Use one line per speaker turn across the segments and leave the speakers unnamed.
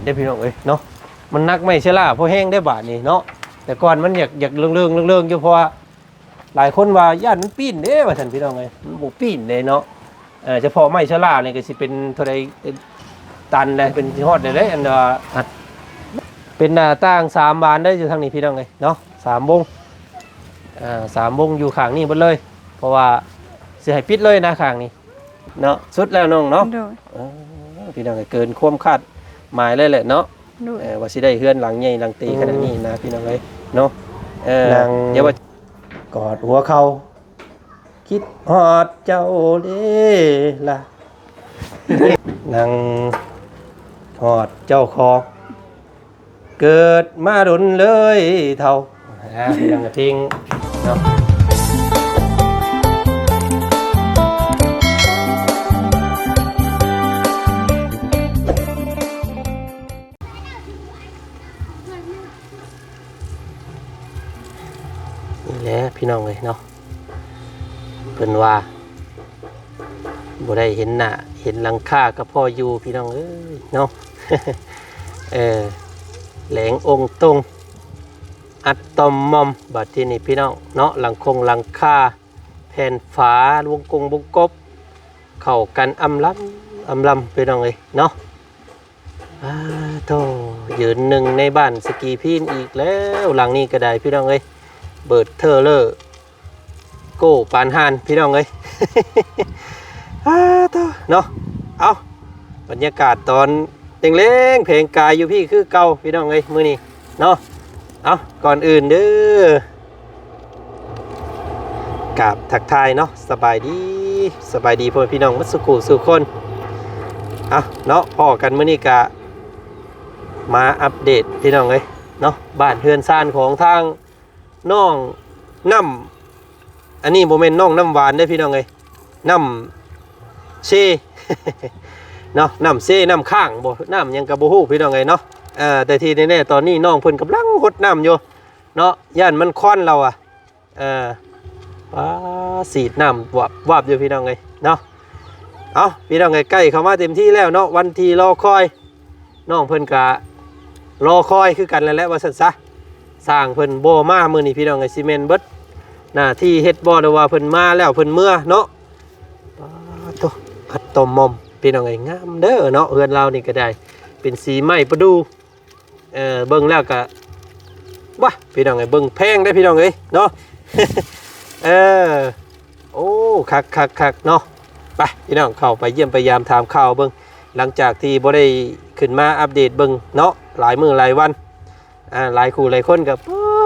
ได้พี่น้องเอ้ยเนาะมันนักไม่ใช่ล่ะพอแห้งได้บาทนี่เนาะแต่ก่อนมันอยากเรื่องอยู่เพราะว่าหลายคนว่าย่านมันปีนเด้ว่าท่านพี่น้องเอ้ยมันบ่ปีนเลยเนาะเฉพาะไม้ชะล่านี่ก็สิเป็นเท่าใดตันเลยเป็นฮอดได้อันว่าอัดเป็นหน้าต่าง3บานได้อยู่ทางนี้พี่น้องเอ้ยเนาะ3วง3วงอยู่ข้างนี้หมดเลยเพราะว่าสิให้ปิดเลยนะข้างนี้เนาะสุดแล้วน้องเนาะพี่น้องเกินความคาดหมายเลยแหละเนาะว่าสิได้เฮือนหลังใหญ่หลังตีขนาดนี้นะพี่น้องเอ้ยเนาะเดี๋ยวว่ากอดหัวเขาคิดฮอดเจ้าเด้ล่ะนั่งฮอดเจ้าคอเกิดมาดนเลยเท่าพี่น้องก็ทิ้งเนาะพี่น้องเลยเนาะเพิ่นว่าบ่ได้เห็นหน้าเห็นหลังคากับพ่ออยู่พี่น้องเอ้ยเนาะ แหลงองค์ตรงอัดตอมมอมบัดที่นี่พี่น้องเนาะหลังคาแผ่นฝาวงกบเข้ากันอำลำพี่น้องเลยเนาะโธ่ยืนหนึ่งในบ้านสกีพีนอีกแล้วหลังนี้ก็ได้พี่น้องเอ้ยเบิดเทอร์เลอร์โก้ปานฮานพี่น้องเอ้ย เนาะเอาบรรยากาศตอนเล้งเพลงกายอยู่พี่คือเก่าพี่น้องเอ้ยมื้อนี้เนาะเอาก่อนอื่นเด้อกราบทักทายเนาะสบายดีพ่อพี่น้องมัสุกุสู่คนเอาเนาะพ่อกันมื้อนี้กะมาอัปเดตพี่น้องเอ้ยเนาะบ้านเฮือนซ่านของทางน้องน้ำอันนี้โมเมนต์น้องน้ำหวานได้พี่น้องเลยน้ำเช่ เนาะน้ำเช่น้ำข้างบ่น้ำยังกระโบหูพี่น้องเลยเนาะแต่ทีแน่ๆตอนนี้น้องเพิ่นกำลังหดน้ำอยู่เนาะย่านมันค่อนเราสีดน้ำวาบอยู่พี่น้องเลยเนาะเอาพี่น้องเลยใกล้เข้ามาเต็มที่แล้วเนาะวันที่รอคอยน้องเพิ่นกะรอคอยคือกันแล้วว่าซั่นซะสร้างเพิ่นบ่มามื้อนี้พี่น้องไอ้ซีเมนต์เบิดหน้าที่เฮ็ดบ่ได้ว่าเพิ่นมาแล้วเพิ่นเมื่อเนาะโตอัดตอมมอมพี่น้องไอ้งามเด้อเนาะเฮือนเรานี่ก็ได้เป็นสีไม้ประดูเบิ่งแล้วก็ว้าพี่น้องไอ้เบิ่งแพงได้พี่น้องเอ้ยเนาะ โอ้คักเนาะไปพี่น้องเข้าไปเยี่ยมไปยามถามข่าวเบิ่งหลังจากที่บ่ได้ขึ้นมาอัปเดตเบิ่งเนาะหลายมื้อหลายวันหลายคู่หลายคนกับ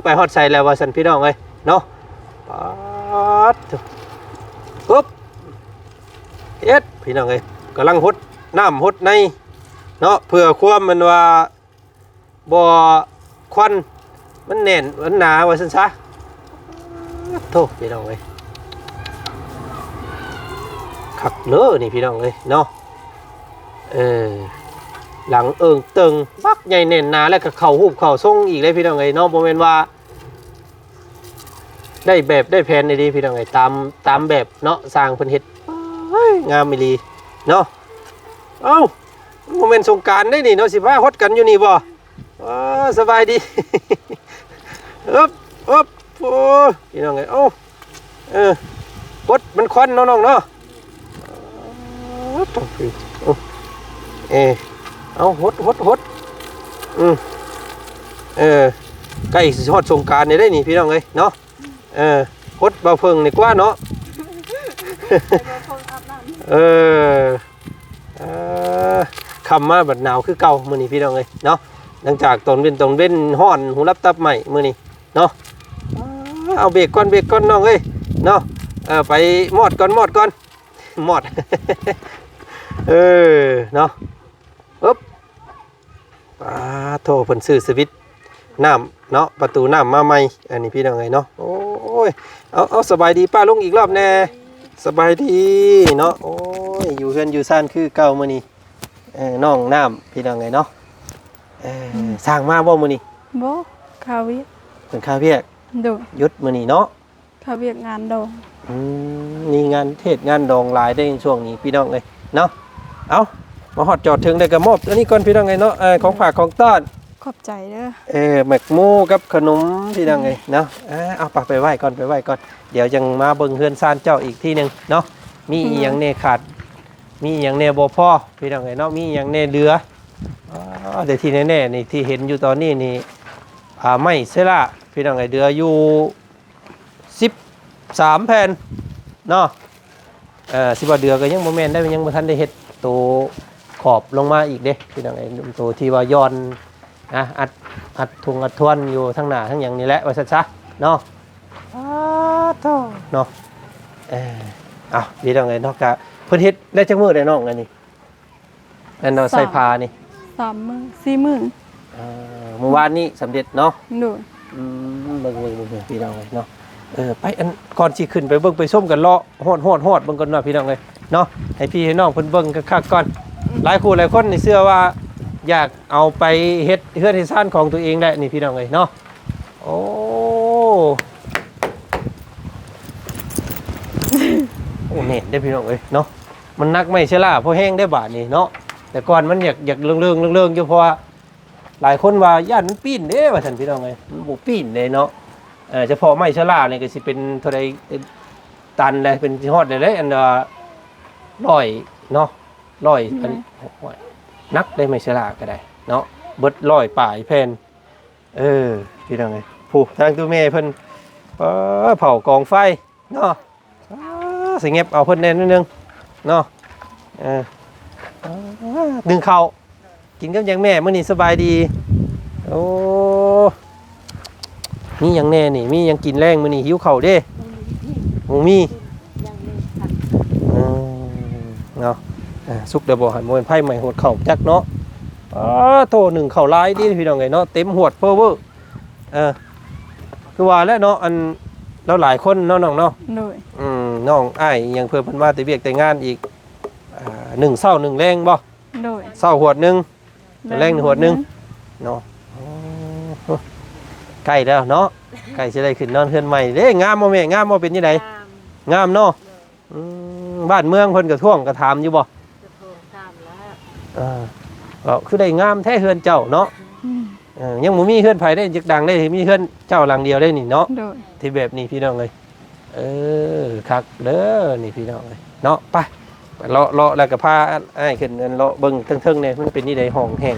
ไปฮอดใส่แล้วว่าสันพี่น้องเลยเนาะปุ๊บเอ็ดพี่น้องเลยกำลังหดน้ำหดในเนาะเพื่อความมันว่าบ่อควันมันแน่นมันหนาว่าสันซะโธ่พี่น้องเลยขักเลอะนี่พี่น้องเลยเนาะหลังเอิงเติงบักใหญ่แน่นหนาแล้วก็เข่าหูบเข่าทรงอีกเลยพี่น้องไอ้น้องโมเมนว่าได้แบบได้แผนดีพี่น้องไอ้ตามแบบเนาะสร้างเพิ่นเฮ็ดงามอีหลีเนาะเอ้าโมเมนต์สงกรานต์ได้นี่เนาะสิพาฮดกันอยู่นี่บ่สบายดี อึ๊บโอ้พี่น้องไอ้ฮดมันควันน้องๆเนาะเอาหดใกล้ฮอดสงกรานต์นี่ได้นี่พี่น้องเอ้ยเนาะหดเบาเพิ่งนี่กว่าเนาะ คำมาบัดหนาวคือเก่ามื้อนี้พี่น้องเอ้ยเนาะหลังจากตอนเว้นฮ้อนหูรับตับใหม่มื้อนี้เนาะเอาเบรกก่อนน้องเอ้ยเนาะไปมอดก่อนมอด เนาะปึ๊บโทรเพิ่นซื้อสวิตช์น้ำเนาะประตูน้ำมาใหม่อันนี้พี่น้องไงเนาะโอ้ยเอาสบายดีป้าลุงอีกรอบแน่สบายดีเนาะโอ้ยอยู่เฮือนอยู่ซ่านคือเก่ามื้อนี้น้องน้ำพี่น้องไงเนาะสร้างมาบ่มื้อนี้
บ่ข้าวเวียก
เป็นข้าวเวียกหยุดมื้อนี้เนาะ
ข้าวเวียกงานดอง
มีงานเทศงานดองหลายได้ในช่วงนี้พี่น้องเอ้ยเนาะเอา มาฮอดจอดถึงได้ก็มอบอันนี้ก่อนพี่น้องไงเนาะของฝากของต้อน
ขอบใจเด้อ
หมักหมูกับขนมพี่น้องไงเนาะเอาไปไหว้ก่อนไปไหว้ก่อนเดี๋ยวยังมาเบิ่งเฮือนซานเจ้าอีกที่หนึงเนาะมีอีหยังแน่ขาดมีอีหยังแน่บ่พอพี่น้องไงเนาะมีอีหยังแน่เหลือเดี๋ยวที่แน่ๆนี่ที่เห็นอยู่ตอนนี้นี่ไม้เซล่าพี่น้องไงเหลืออยู่13แผ่นเนาะสิว่าเดือก็ยังบ่แม่นได้ยังบ่ทันได้เฮ็ดตัวขอบลงมาอีกเด้พี่น้องไอ้ตัวที่ว่าย้อนอัดทุงอัดทวนอยู่ทั้งหน้าทั้งอย่างนี้แหละว่าซะเนาะเนาะพี่น้องไอ้เนาะกะเพิ่นเฮ็ดได้จักมื้อได้น้องอันนี้อันเราใส่ผ้านี่
3 มื้อ4 มื้อ
เมื่อวานนี้สำเร็จเนาะ
โดย
เบิ่งพี่น้องเนาะไปอันก่อนสิขึ้นไปเบิ่งไปส้มกันเลาะฮอดเบิ่งก่อนเนาะพี่น้องเอ้ยเนาะให้พี่ให้น้องเพิ่นเบิ่งคักๆก่อนหลายคู่หลายคนนี่เชื่อว่าอยากเอาไปเฮ็ดเฮือนเฮ็ดซ่านของตัวเองได้นี่พี่น้องเอ้ยเนาะโอ้เน็ตได้พี่น้องเอ้ยเนาะมันนักไม่ใช่ล่ะเพราะแห้งได้บาดนี่เนาะแต่ก่อนมันอยากเรื่องอยู่เพราะว่าหลายคนว่าย่านมันปีนเด้ว่าซั่นพี่น้องเอ้ยมันบ่ปีนเลยเนาะเฉพาะไม้ชะลาเนี่ยก็สิเป็นเท่าใดตันเลยเป็นฮอดเลยอัน100เนาะ100อันนักได้ไม้ชะลาก็ได้เนาะเบิด100ป่ายแผ่นพี่น้องเอ้ยผู้ทางตัวแม่เพิ่นเผากองไฟเนาะสิเงียบเอาเพิ่นแน่นิดนึงเนาะดึงข้าวกินกับยังแม่มื้อนี้สบายดีโอ้มีหยังแน่นี่มีหยังกินแรงมื้อนี้หิวข้าวเด้มีเนาะสุกเด้อบ่ให้บ่เป็นไผใหม่หดข้าวจักเนาะโตหนึ่งข้าวหลายดิพี่น้องเอ้ยเนาะเต็มหวดเพ้อเว้อคือว่าแล้วเนาะอันเราหลายคนเนาะน้องเนาะน้องอ้ายยังเพิ่นมาแต่เวียกแต่งานอีก1เช้า1แรงบ่เช้าหวดนึงแรงหวดนึงเนาะใกล้แล้วเนาะใกล้จะได้ขึ้นนอนเฮือนใหม่เด้งามบ่แม่งามบ่เป็นจังได๋งามเนาะบ้านเมืองเพิ่นก็ท่วงก็ถามอยู่บ่ถามแล้วคือได้งามแท้เฮือนเจ้าเนาะยังบ่มีเฮือนไผได้จักดังได้มีเฮือนเจ้าหลังเดียวได้นี่เนาะที่แบบนี้พี่น้องเอ้ยคักเด้อนี่พี่น้องเอ้ยเนาะไปเลาะแล้วก็พาอ้ายขึ้นเลาะเบิ่งเทิงๆเนี่ยมันเป็นนี่ใดห้องแห้ง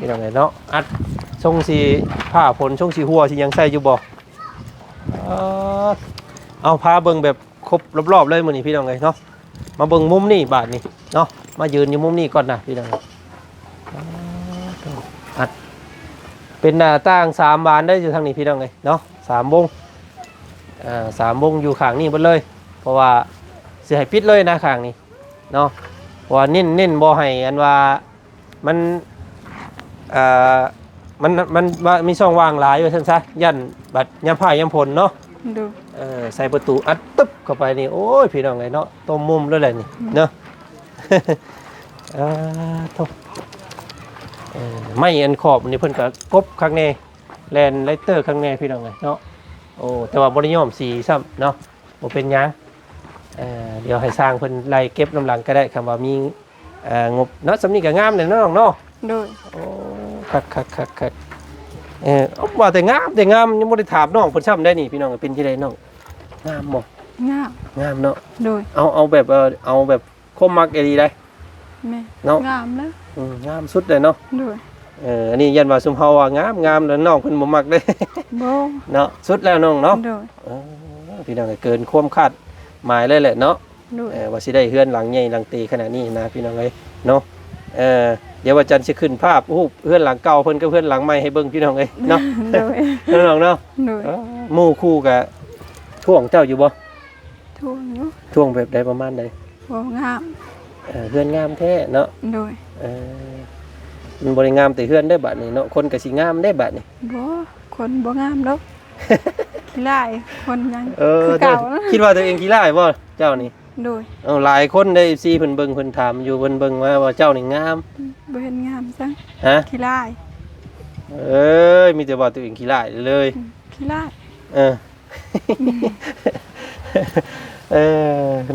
พี่น้องเอ้ยเนาะอัดทรงสีผ้าผลทรงสีหัวสิยังใส่อยู่บ่เอาพาเบิ่งแบบครบรอบๆเลยมื้อนี้พี่น้องเอ้ยเนาะมาเบิ่งมุมนี่บาดนี่เนาะมายืนอยู่มุมนี้ก่อนนะพี่น้องอัดเป็นหน้าต่าง3บานได้อยู่ทางนี้พี่น้องเอ้ยเนาะ3วง3วงอยู่ข้างนี้หมดเลยเพราะว่าสิให้ปิดเลยนะข้างนี้เนาะเพราะว่าเน้นบ่ให้อันว่ามันว่ามีช่องว่างหลายว่าซั่นซะยันบัดยามพายามฝนเนาะใส่ประตูอัดตึ๊บเข้าไปนี่โอ้ยพี่น้องเอ้ยเนาะต้มมุมแล้วแหละนี่เนาะไม่อันขอบนี่เพิ่นก็กบข้างในแลนไลเตอร์ข้างในพี่น้องเอ้ยเนาะโอ้แต่ว่าบ่ได้ย้อมสีซ้ำเนาะบ่เป็นหยังเดี๋ยวให้สร้างเพิ่นไล่เก็บน้ำหลังก็ได้คำว่ามีงบเนาะสำนี้ก็งามเลยเนาะน้องเนาะโดยโอ้คักว่าแต่งามยังบ่ได้ถามน้องเพิ่นซ้ำได้นี่พี่น้องเป็นที่ใดน้องงามบ่งามเนาะโดยเอาแบบเอาแบบคมมักดีได้แม่เนาะงามแล้วงามสุดเลยเนาะโดยอันนี้ยันว่าซุมเฮาว่างามแล้วน้องเพิ่นบ่มักเด้บ่เนาะสุดแล้วน้องเนาะโดยพี่น้องเกินความคาดหมายเลยแหละเนาะว่าสิได้เฮือนหลังใหญ่หลังตีขนาดนี้นะพี่น้องเอ้ยเนาะเดี๋ยววันจันทร์สิขึ้นภาพเฮือนหลังเก่าเพิ่นกับเฮือนหลังใหม่ให้เบิ่งพี่น้องเอ้ยเนาะน้องเนาะหมู่คู่กับท่วงเจ้าอยู่บ่ท่วงอยู่ท่วงแบบใดประมาณใดบ่งามเฮือนงามแท้เนาะโดยมันบ่ได้งามแต่เฮือนได้บัดนี้เนาะคนก็สิงามได้บัดนี้บ่คนบ่งามดอกขี้ร้ายคนยังคือเก่าคิดว่าตัวเองขี้ร้ายบ่เจ้านี่โดยหลายคนได้ซีเพิ่นเบิ่งเพิ่นถามอยู่เพิ่นเบิ่งว่าเจ้านี่งามบ่เห็นงามซังฮะขี้ร้ายมีแต่ว่าตัวเองขี้ร้ายเลยขี้ร้าย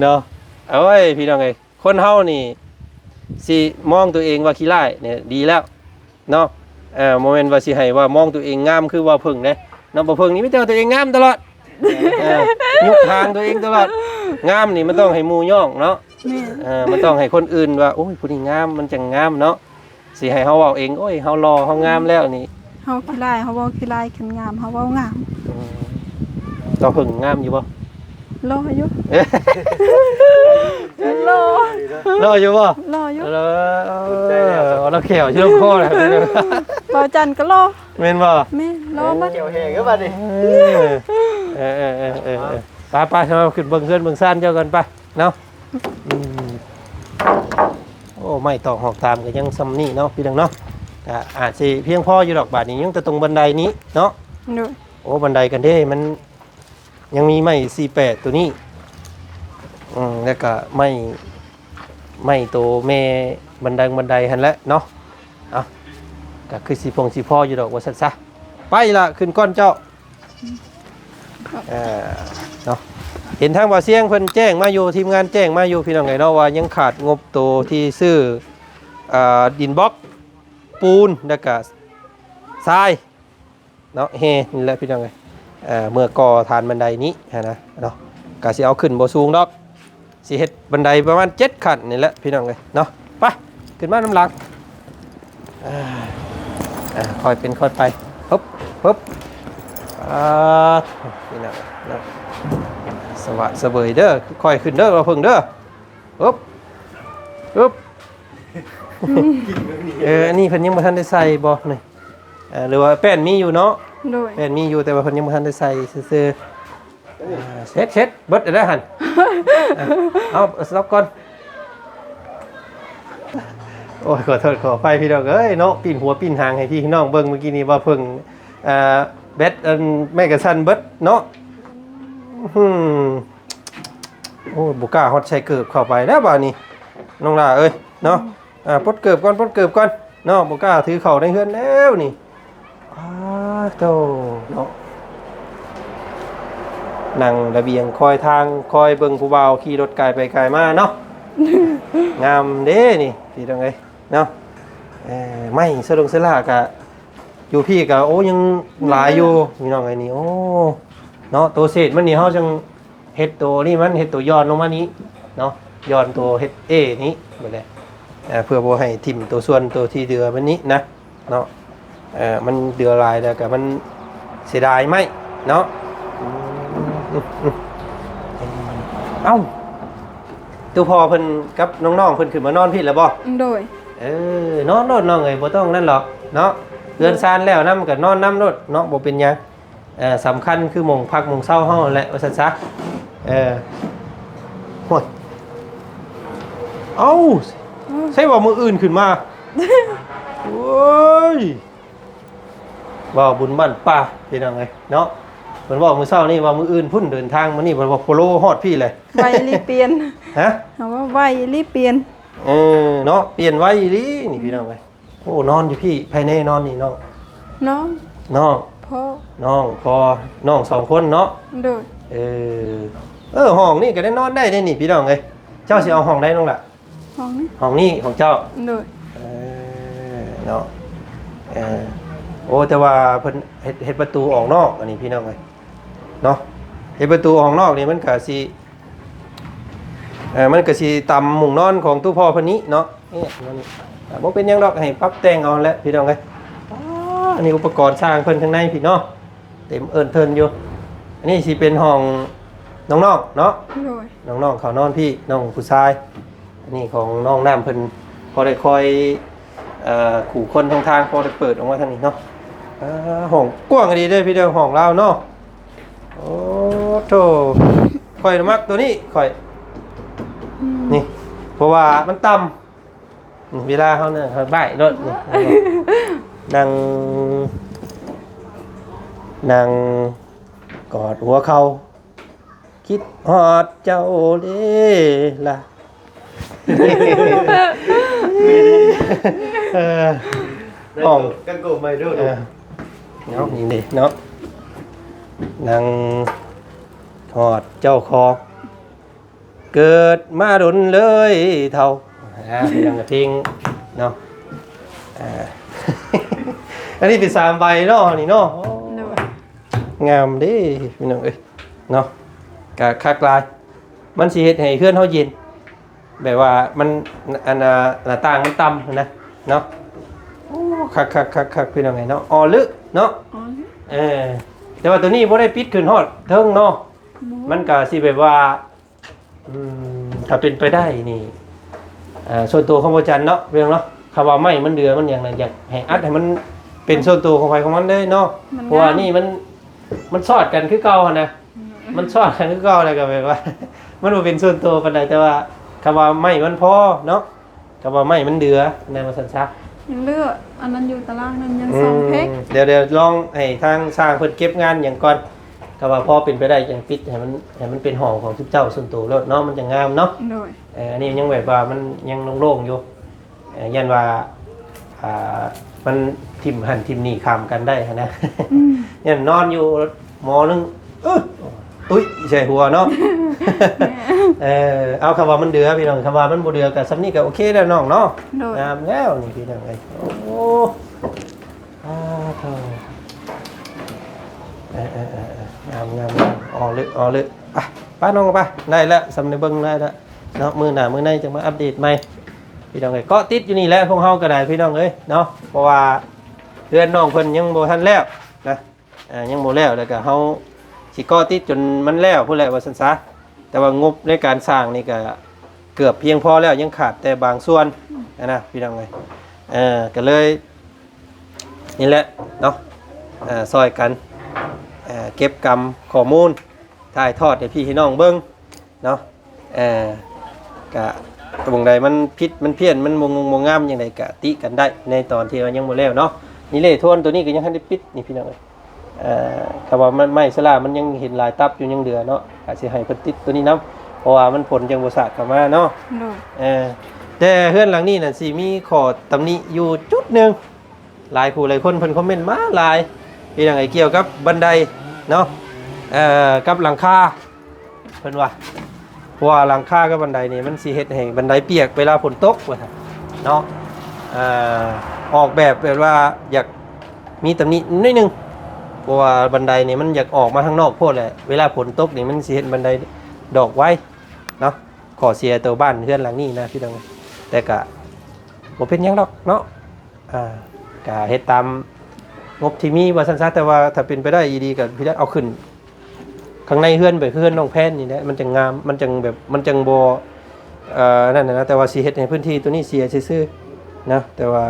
เนาะเอาไว้พี่น้องเอ้ยคนเฮานี่ สิมองตัวเองว่าขี้ร้ายเนี่ยดีแล้วเนาะโมเมนต์ว่าสิให้ว่ามองตัวเองงามคือว่าเพิ่งเด้เนาะบ่เพิ่งนี่มีแต่ว่าตัวเองงามตลอดยุคทางตัวเองตลอดงามนี่มันต้องให้หมู่ย่องเนาะ
แม่
มันต้องให้คนอื่นว่าโอ้ยผู้นี้งามมันจังงามเนาะสิให้เฮาเว้าเองโอ้ยเฮารอเฮางามแล้วนี่
เฮาขี้ลายเฮาเว้าขี้ลายขึ้นงามเฮาเว้างาม
ต่อเพิ่งงามอยู่บ่
รออยู่รอ
รออยู่บ่
รออยู่
เราแขวชื่อคอเลย
บ่าวจันก็รอ
แม่นบ่
แม่รอมา
เกี่ยวแหงก็มาดิ
ไปๆเราขึ้นเบิ่งเฮือนเบิ่งซ่านเจ้ากันไปเนาะโอ้ไม่ตอกหอกตามก็ยังซ้ำนี่เนาะพี่น้องเนาะก็อาจสิเพียงพออยู่ดอกบาดนี้ยังแต่ตรงบันไดนี้เนาะ
โดย
โอ้บันไดกันเด้มันยังมีไม้48ตัวนี้แล้วก็ไม่โตแม่บันไดหันแหละเนาะเอาก็คือสิพ่ออยู่ดอกว่าซั่นซะไปล่ะขึ้นก้อนเจ้าเนาะเห็นทางบ่อเสียงเพิ่นแจ้งมาอยู่ทีมงานแจ้งมาอยู่พี่น้องไงเนาะว่ายังขาดงบโตที่ซื้อดินบล็อกปูนแล้วก็ทรายเนาะเฮนี่แหละพี่น้องไงเมื่อก่อฐานบันไดนี้นะเนาะก็สิเอาขึ้นบ่สูงดอกสิเฮ็ดบันไดประมาณ7ขั้นนี่แหละพี่น้องเอ้ยเนาะไปขึ้นมาน้ำหลังค่อยเป็นค่อยไปฮึบนี่นะเนาะสวัสดิ์เสบยเด้อค่อยขึ้นเด้อว่าเพิ่งเด้อฮึบอันนี้เพิ่นยังบ่ทันได้ใส่บ่นี่หรือว่าแป้นมีอยู่เนาะ
โดย
แม่นมีอยู่แต่ว่าเพิ่นยังบ่ทันได้ใส่ซื่อๆเช็ดเบิดได้หั่นเอาสต็อปก่อนโอ้ยขอโทษขออภัยพี่น้องเอ้ยเนาะปิ้นหัวปิ้นหางให้พี่น้องเบิ่งเมื่อกี้นี้ว่าเพิ่งเบ็ดแม่กระสันเบิดเนาะโอ้บ่กล้าฮอดใส่เกิบเข้าไปแล้วบัดนี้น้องล่าเอ้ยเนาะปลดเกิบก่อนเนาะบ่กล้าถือเข้าในเฮือนแล้วนี่โตเนาะนั่งระเบียงคอยทางคอยเบิ่งผู้บ่าวขี่รถไกลไปไกลมาเนาะ งามเด้นี่พี่น้องเอ้ยเนาะไม่สะดงสะลากะอยู่พี่กะโอ้ยังหลายอยู่พี่น้องไอ้นี่โอ้เนาะตัวเศษมันนี่เฮาจังเฮ็ดตัวนี่มันเฮ็ดตัวย้อนลงมานี้เนาะย้อนตัวเฮ็ดนี้บ่ได้เพื่อบ่ให้ทิ่มตัวส่วนตัวที่เดือมันนี้นะเนาะมันเดือลายแล้วก็มันเสียดายไหมเนาะเอ้าตัวพ่อเพิ่นกับน้องๆเพิ่นขึ้นมานอนพี่แล้วบ่
โดย
นอนรถน้องเอ้ยบ่ต้องนั่นหรอกเนาะเรือนซานแล้วนำก็นอนนำรถเนาะบ่เป็นหยังสำคัญคือหม่องพักหม่องเช้าเฮาแหละว่าซั่นซะโอ้ยเอ้าใช่ว่ามื้ออื่นขึ้นมาโอ้ยว่าบุญบ้านป่าพี่น้องเอ้ยเนาะเพิ่นบอกมื้อเช้านี่ว่ามื้ออื่นพุ่นเดินทางมานี่เพิ่นว่าโปโลฮอดพี่เลย
ไวรีเปลี่ยน
ฮะ
เฮาว่าไวรีเปลี่ยน
เนาะเปลี่ยนไว้ดินี่พี่น้องเอ้ยโอ้นอนอยู่พี่ภายในนอนนี่น้อง
น้อง
น้อง
พ่อ
น้องพอน้อง2คนเนาะ
โดย
ห้องนี่ก็ได้นอนได้ได้นี่พี่น้องเอ้ยเจ้าสิเอาห้องใดน้องล่ะ
ห้องนี้
ห้องนี้ของเจ้า
โดย
เนาะโอ้แต่ว่าเพิ่นเฮ็ดประตูออกนอกอันนี้พี่น้องเอ้ยเนาะเฮ็ดประตูออกนอกนี่มันก็สิตำหมุงนอนของตู้พ่อเพิ่นนี้เนาะนี่มันบ่เป็นหยังดอกให้ปรับแต่งเอาแหละพี่น้องเอ้ยอันนี้อุปกรณ์สร้างเพิ่นข้างในพี่เนาะเต็มเอิ้นเทินอยู่อันนี้สิเป็นห้องน้องๆเนาะ
โดย
น้องๆเขานอนพี่น้องผู้ชายอันนี้ของน้องน้ำเพิ่นพอได้คอยขู่คนทางพอได้เปิดออกมาทางนี้เนาะห้องกว้างดีเด้อพี่เด้อห้องเราเนาะโอ้โธ่ข่อยมักตัวนี้ข่อยนี่เพราะว่ามันต่ำเวลาเขาเนี่ยเขาบ่ายรถนั่งกอดหัวเขาคิดฮอดเจ้าเด้ล่ะห้อง
กันโกไม่รู้
เนาะนี่ดิเนาะนั่งหอดเจ้าคอเกิดมาดนเลยเท่า พี่น้องเพลงเนาะอันนี้เป็น3ใบเนาะนี่เนาะ
โดย
งามเด้พี่น้องเอ้ยเนาะกะคักลายมันสิเฮ็ดให้เฮือนเฮาเย็นแบบว่ามันอันหน้าต่างมันต่ำนะเนาะโอ้คักพี่น้องไงเนาะอ๋อลึเนาะ
อ๋อ
แต่ว่าตัวนี้บ่ได้ปิดขึ้นฮอดเทิงเนาะมันก็สิแบบว่าถ้าเป็นไปได้นี่ส่วนตัวของบ่จันเนาะเรื่องเนาะคำว่าไม้มันเดือมันอย่างนั้นอยากให้อัดให้มันเป็นส่วนตัวของใครของมันเด้เนาะเพราะว่านี่มันสอดกันคือเก่าหั่นนะมันสอดกันคือเก่าแล้วก็แบบว่า มันบ่เป็นส่วนตัวปานใดแต่ว่าคำว่าไม้มันพอเนาะคำว่าไม้มันเดือในว่าซั่นซะ
ยังเลือกอันนั้นอยู่ตารางนั้นยัง2เพก
เดี๋ยวลองให้ทางสร้างเพิ่นเก็บงานอย่างก่อนก็ว่าพอเป็นไปได้จังปิดให้มันเป็นห้องของทุกเจ้าส่วนตัวแล้วเนาะมันจะงามเนาะ
โดย
อันนี้ยังแบบว่ามันยังโล่งๆอยู่ยันว่ามันทิ่มหันทิ่มนี่คำกันได้นะ ยันนอนอยู่หมอนึงอุ้ยใช่หัวเนาะ เอาคำว่ามันเดือพี่น้องคำว่ามันบ่เดือกับซ้ำนี่ก็โอเคแล้วน้องเนาะ
โดย
งามแล้วนี่พี่น้องไอ้โอ้เท่างามอ๋อเลยอ่ะป้าน้องไปได้แล้วสำในเบิ้งได้แล้วเนาะมือหน้ามือในจะมาอัปเดตใหม่พี่น้องเอ้ยก็ติดอยู่นี่แหละพวกเฮาก็ได้พี่น้องเอ้ยเนาะเพราะว่าเดือนน้องเพิ่นยังบ่ทันแล้วนะยังบ่แล้วแล้วก็เฮาสิก่อติดจนมันแล้วพุ่นแหละว่าซั่นซะแต่ว่างบในการสร้างนี่ก็เกือบเพียงพอแล้วยังขาดแต่บางส่วนนะพี่น้องเอ้ยก็เลยนี่แหละเนาะซอยกันเก็บกรรมข้อมูลถ่ายทอดให้พี่ให้น้องเบิ่งเนาะกะตรงใดมันผิดมันเพี้ยนมันบ่งามจังไดกะติกันได้ในตอนที่ว่ายังบ่แล้วเนาะนี่เลยทวนตัวนี้ก็ยังทันได้ปิดนี่พี่น้องคำว่ามันไม้สลามันยังเห็นลายตับอยู่ยังเดือเนาะก็สิให้เพิ่นติดตัวนี้นํเพราะว่ามันผลจังบ่สาดเข้ามาเนาะ
โดย
แต่เฮือนหลังนี้น่ะสิมีข้อตำหนิอยู่จุดหนึงหลายผู้หลายคนเพิ่นคอมเมนต์มาหลายพี่น้องเกี่ยวกับบันไดเนาะกับหลังคาเพิ่นว่าเพราะว่าหลังคากับบันไดนี่มันสิเฮ็ดให้บันไดเปียกเวลาฝนตกว่าซั่นเนาะออกแบบว่าอยากมีตำหนินิดนึงเพราะว่าบันไดนี่มันอยากออกมาข้างนอกโพดแหละเวลาฝนตกนี่มันสิเฮ็ดบันไดดอกไว้เนาะขอเสียตัวบ้านเฮือนหลังนี้นะพี่น้องแต่ก็บ่เป็นหยังดอกเนาะก็เฮ็ดตามงบที่มีว่าซั่นซะแต่ว่าถ้าเป็นไปได้ดีก็พี่ได้เอาขึ้นข้างในเฮือนไปเฮือนน้องแพนนี่แหละมันจังงามมันจังแบบมันจังบ่นั่นนะแต่ว่าสิเฮ็ดให้พื้นที่ตัวนี้เสียซื่อๆนะแต่ว่า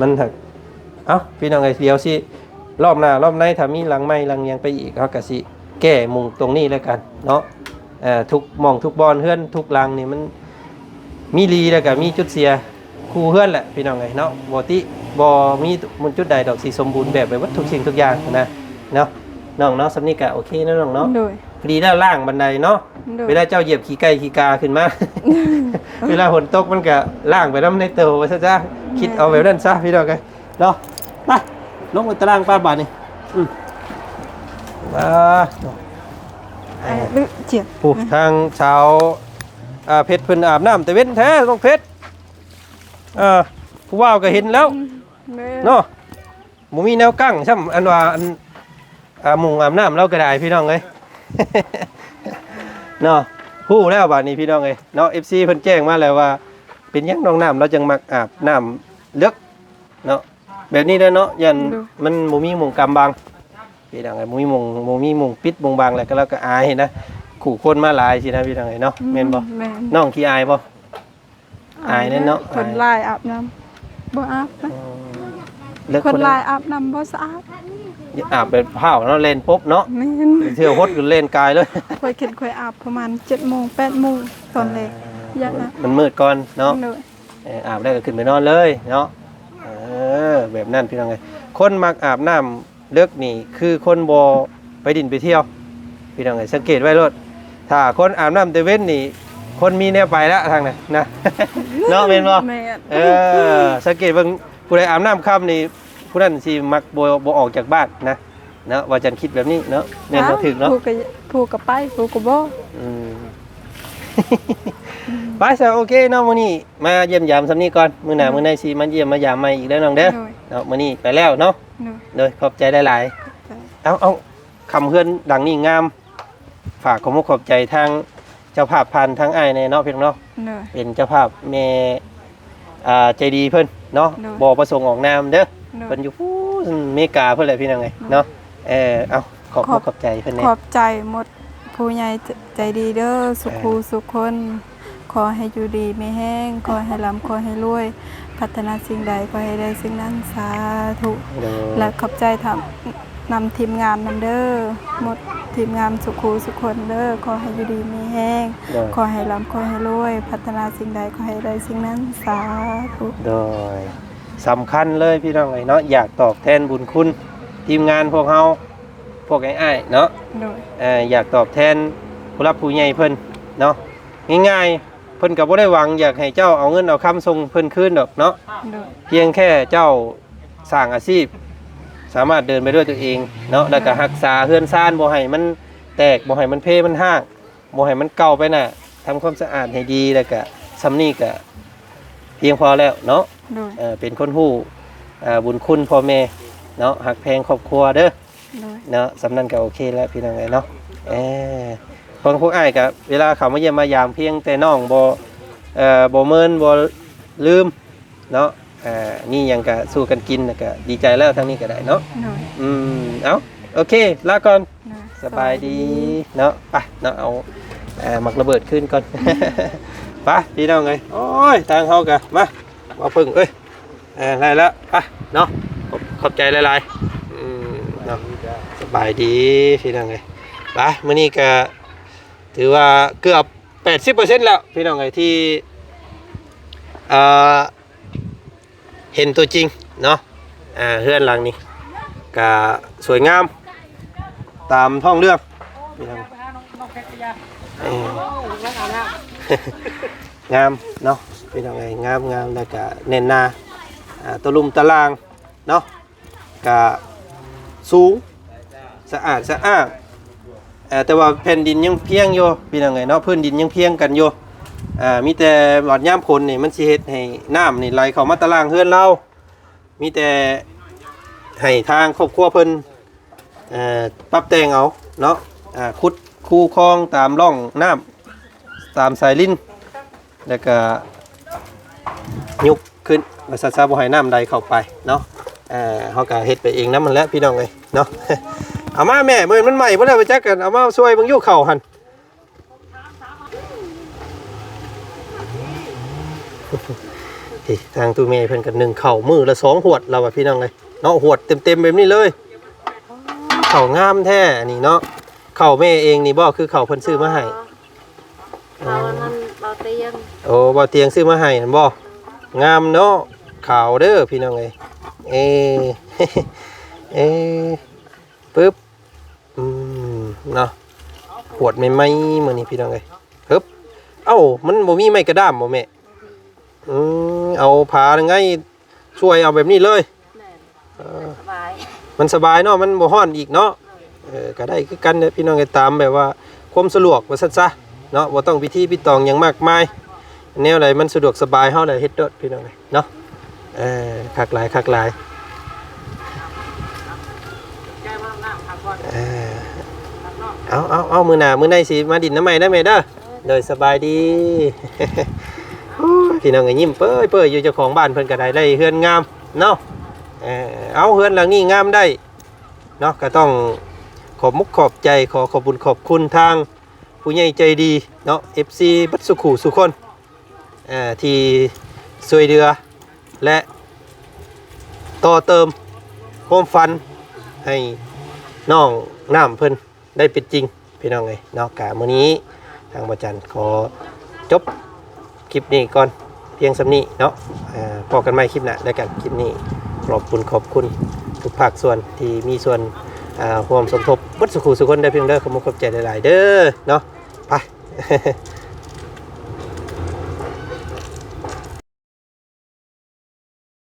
มันหักเอ้าพี่น้องเอ้ยเดี๋ยวสิรอบหน้ารอบในถ้ามีหลังใหม่หลังยังไปอีกเฮาก็สิแก้มุงตรงนี้แล้วกันเนาะทุกหม่องทุกบอนเฮือนทุกหลังนี่มันมีรีแล้วก็มีจุดเสียคู่เฮือนแหละพี่น้องเอ้ยเนาะบ่มีมุนจุดใดดอกสิสมบูรณ์แบบไปหมดทุกสิ่งทุกอย่างนะเนาะน้องเนาะสำนี้ก็โอเคนะน้องเนาะ
โดย
พอดีด้านล่างบันไดเนาะ
โดย
เวลาเจ้าเหยียบขี้ไก่ขี้กาขึ้นมา เวลาฝนตกมันก็ล่างไปน้ำในเตาว่าซะจ้าคิดเอาแบบนั้นซะพี่น้องกันเนาะไปลงไปตารางป้าบาทนี่มา
ลึกเจียบ
ผู้ทางชาวเพชรเพิ่นอาบน้ำแต่เว้นแท้ต้องเพชรผู้ว่าวก็เห็นแล้วเนาะหมูมีแนวกั้งช่ำอันว่าอันมุงอาบน้ำเราก็ได้พี่น้องเลย เนาะผู้แล้วบาดนี้พี่น้องเลยเนาะ FC เพิ่นแจ้งมาแล้วว่าเป็นหยังน้องน้ำเราจังมักอาบน้ำเลือกเนาะแบบนี้เด้อเนาะยันมันบ่มีมุงกำบังพี่น้องเอ้ยบ่มีมุงปิดมุงบังแล้วก็เราก็อายนะขู่คนมาหลายสินะพี่น้องเอ้ยเนาะแม่นบ่
แม่น
น้องขี้อายบ่อายแน่เนาะ
คนลายอาบน้ำบ่อาบนะ
เลิก
คน
ละ
ลายอาบน้ำบ่สะอาด
อาบเป็นผ้าเนาะเล่นปุ๊บเนาะ
แม่น
เที่ยวฮดกันเล่นกายเลย
ค่อยเข็นค่อยอาบประมาณ7 โมง 8 โมงตอนแรกอยากนะ
มันมืดก่อนเนาะ
โดย
อาบได้ก็ขึ้นไปนอนเลยเนาะแบบนั้นพี่น้องไงคนมักอาบน้ำเลิกนี่คือคนบ่ไปดินไปเที่ยวพี่น้องไงสังเกตไว้รถถ้าคนอาบน้ำแต่เว้นนี่คนมีแนวไปแล้วทางไหนนะ เนาะแม่นบ่
แม่น
สังเกตเบิ่งผู้ใดอาบน้ำค่ำนี่ผู้นั้นสิมักบ่ออกจากบ้านนะเนาะว่าจันคิดแบบนี้เนาะแม่นบ่ถึกเนาะ
ผูกกับไปผูกกับบ่
อืม ไปซะโอเคเนาะมื้อนี้มาเยี่ยมยามซำนี้ก่อนมื้อหน้ามื้อในสิมาเยี่ยมมายามใหม่อีกเด้อน้องเด้อ
โดย
เนาะมื้อนี้ไปแล้วเนาะ
โดย
โดยขอบใจหลายๆเอาคำเฮือนดังนี้งามฝากขอบคุณขอบใจทางเจ้าภาพพันทั้งอ้ายในเนาะเพียงเนาะ
โดย
เป็นเจ้าภาพแม่ใจดีเพิ่นเนาะ
เนาะ
บ่ประสงค์ออกนามเด้อ
โดย
เพิ่นอยู่ฟูอเมริกาเพิ่นแหละพี่น้องไงเนาะเอาขอบคุณขอบใจเพิ่นแน่
ขอบใจหมดผู้ใหญ่ใจดีเด้อสุขูสุขคน ขอให้อยู่ดีไม่แห้งขอให้ร่ำขอให้รวย พัฒนาสิ่งใดขอให้ได้สิ่งนั้นสาธุ
เด้อ
และขอบใจนำทีมงานนำเด้อหมดทีมงานสุขูสุขคนเด้อขอให้อยู่ดีมีแห้ง
เด้อ
ขอให้ร่ำขอให้รวย พัฒนาสิ่งใดขอให้ได้สิ่งนั้นสาธุ
โดยสำคัญเลยพี่น้องไงเนาะอยากตอบแทนบุญคุณทีมงานพวกเฮาพวกอ้ายๆเนาะ
โดย
อยากตอบแทนผู้รับผู้ใหญ่เพิ่นเนาะง่ายๆเพิ่นก็บ่ได้หวังอยากให้เจ้าเอาเงินเอาคำส่งเพิ่นคืนดอกเนาะ
โดย
เพียงแค่เจ้าสร้างอาชีพ สามารถเดินไปด้วยตัวเองเนาะแล้วก็รักษาเฮือนซ่านบ่ให้มันแตกบ่ให้มันเพมันห้างบ่ให้มันเก่าไปน่ะทำความสะอาดให้ดีแล้วก็ซำนี้ก็เพียงพอแล้วเนาะ
โดย
เป็นคนฮู้บุญคุณพ่อแม่เนาะหักแพงครอบครัวเด้อ
โดย
เนาะสำนั้นก็โอเคแล้วพี่น้องเอ้ยเนาะพวกอ้ายก็เวลาเขามาเยี่ยมมายามเพียงแต่น้องบ่เมินบ่ลืมเนาะนี่ยังก็สู้กันกินแล้วก็ดีใจแล้วทั้งนี้ก็ได้เนาะ
โดย
เอาโอเคลาก่อน
โดย
สบายดีเนาะไปเนาะเอาหมักระเบิดขึ้นก่อน ไปพี่น้องเอ้ยโอ้ยทางเฮากะมาพึ่งเอ้ยได้แล้วไปเนาะขอบใจหลายๆเนาะสบายดีพี่น้องเอ้ยไปมื้อนี้ก็ถือว่าเกือบ 80% แล้วพี่น้องเอ้ยที่เห็นตัวจริงเนาะเฮือนหลังนี้ก็สวยงามตามท้องเรื่องพี่น้องงามเนาะพี่น้องเอ้ยงามแล้วก็เน้นหน้าตะลุมตะลางเนาะก็สูงสะอาดสะอ้านแต่ว่าแผ่นดินยังเพียงอยู่พี่น้องเอ้ยเนาะพื้นดินยังเพียงกันอยู่มีแต่หลอดย่ามผลนี่มันสิเฮ็ดให้น้ำนี่ไหลเข้ามาตะลางเฮือนเรามีแต่ให้ทางครอบครัวเพิ่นปรับแต่งเอาเนาะขุดคูคลองตามร่องน้ำตามสายลิ้นแล้วก็ยุกขึ้นมาซาบ่ให้น้ำใดเข้าไปเนาะเฮาก็เฮ็ดไปเองนำมันแหละพี่น้องเอ้ยเนาะ เอามาแม่มื้อมันใหม่บ่ได้ไปจักกันเอามาช่วยเบิ่งอยู่เข้าหั่น ทางตู้เมย์เพิ่นกัน1เข่ามือละ2หวดเราว่าพี่น้องเอ้ยเนาะหวดเต็มๆแบบนี้เลยเข่างามแท้อันนี้เนาะเข่าแม่เองนี่บ่คือเข่าเพิ่นซื้อมาให้
เขานั่นเบาเตียง
โอ้บ่เตียงซื้อมาให้นั่นบ่งามเนาะขาวเด้อพี่น้องเอ้ยเอ เอปึ๊บเนาะขวดใหม่ๆมื้อนี้พี่น้องเอ้ยปึ๊บเอ้ามันบ่มีไม้กระด้ามบ่แม่เอาผาไงช่วยเอาแบบนี้เลย
แม่สบาย
มันสบายเนาะมันบ่ฮ้อนอีกเนาะก็ได้คือกันเนี่ยพี่น้องก็ตามแบบว่าความสะดวกว่าซั่นซะเนาะบ่ต้องพิธีพิตองหยังมากมายแนวใดมันสะดวกสบายเฮาได้เฮ็ดโดดพี่น้องเนาะคักหลายเอามื้อหน้ามื้อในสิมาดินน้ำใหม่ได้ไหมเด้อโดยสบายดี พี่น้องก็ยิ้มเป้ยอยู่เจ้าของบ้านเพิ่นก็ได้เฮือนงามเนาะเอาเฮือนหลังนี้งามได้เนาะก็ต้องขอบมุกขอบใจขอบบุญขอบคุณทางผู้ใหญ่ใจดีเนาะ FC บัดสุขุสุคนที่ช่วยเหลือและต่อเติมความฝันให้น้องน้ำเพิ่นได้เป็นจริงพี่น้องเอ้ยเนาะกะมื้อนี้ทางบ่จันขอจบคลิปนี้ก่อนเพียงสำนี้เนาะพอกันใหม่คลิปหน้าแล้วกันคลิปนี้ขอบคุณทุกภาคส่วนที่มีส่วนร่วมสมทบบัดสุขุสุคนได้เพียงเด้อขอบคุณขอบใจหลายๆเด้อเนาะไป